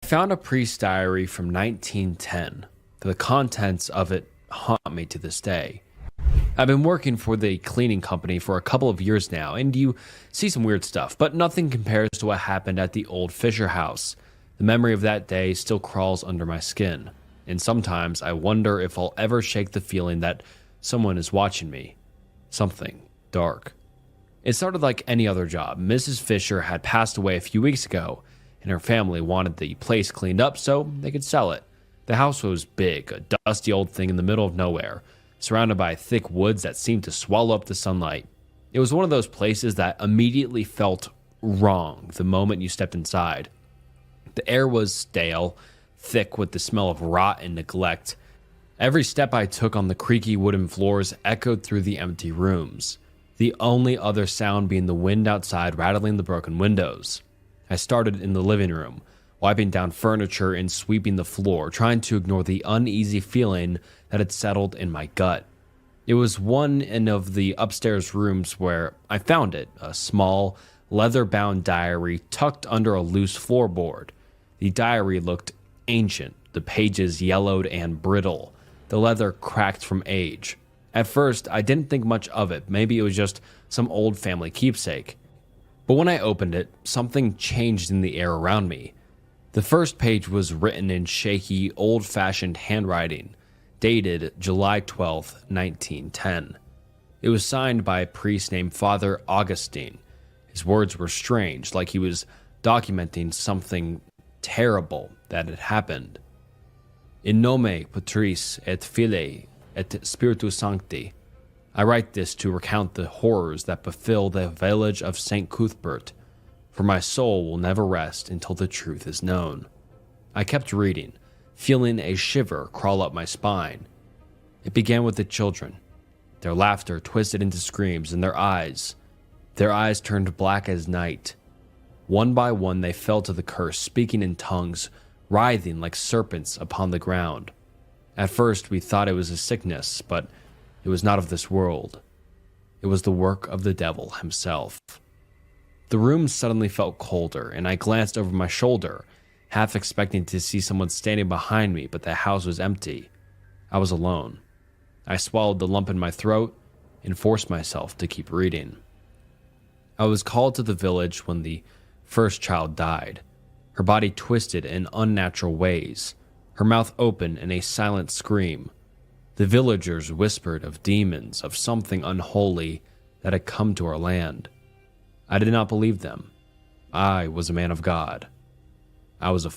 found a priest's diary from 1910. The contents of it haunt me to this day. I've been working for the cleaning company for a couple of years now, and you see some weird stuff, but nothing compares to what happened at the old Fisher house. The memory of that day still crawls under my skin, and sometimes I wonder if I'll ever shake the feeling that someone is watching me. Something dark. It started like any other job. Mrs. Fisher had passed away a few weeks ago, and her family wanted the place cleaned up so they could sell it. The house was big, a dusty old thing in the middle of nowhere, surrounded by thick woods that seemed to swallow up the sunlight. It was one of those places that immediately felt wrong the moment you stepped inside. The air was stale, thick with the smell of rot and neglect. Every step I took on the creaky wooden floors echoed through the empty rooms, the only other sound being the wind outside rattling the broken windows. I started in the living room, wiping down furniture and sweeping the floor, trying to ignore the uneasy feeling that had settled in my gut. It was one of the upstairs rooms where I found it, a small, leather-bound diary tucked under a loose floorboard. The diary looked ancient, the pages yellowed and brittle, the leather cracked from age. At first, I didn't think much of it. Maybe it was just some old family keepsake. But when I opened it, something changed in the air around me. The first page was written in shaky, old-fashioned handwriting, dated July 12, 1910. It was signed by a priest named Father Augustine. His words were strange, like he was documenting something terrible that had happened. In nome Patris et Filii et Spiritus Sancti. I write this to recount the horrors that befell the village of St. Cuthbert, for my soul will never rest until the truth is known. I kept reading, feeling a shiver crawl up my spine. It began with the children. Their laughter twisted into screams, and their eyes turned black as night. One by one they fell to the curse, speaking in tongues, writhing like serpents upon the ground. At first we thought it was a sickness, but it was not of this world. It was the work of the devil himself. The room suddenly felt colder, and I glanced over my shoulder, half expecting to see someone standing behind me, but the house was empty. I was alone. I swallowed the lump in my throat and forced myself to keep reading. I was called to the village when the first child died. Her body twisted in unnatural ways, her mouth open in a silent scream. The villagers whispered of demons, of something unholy that had come to our land. I did not believe them. I was a man of God. I was a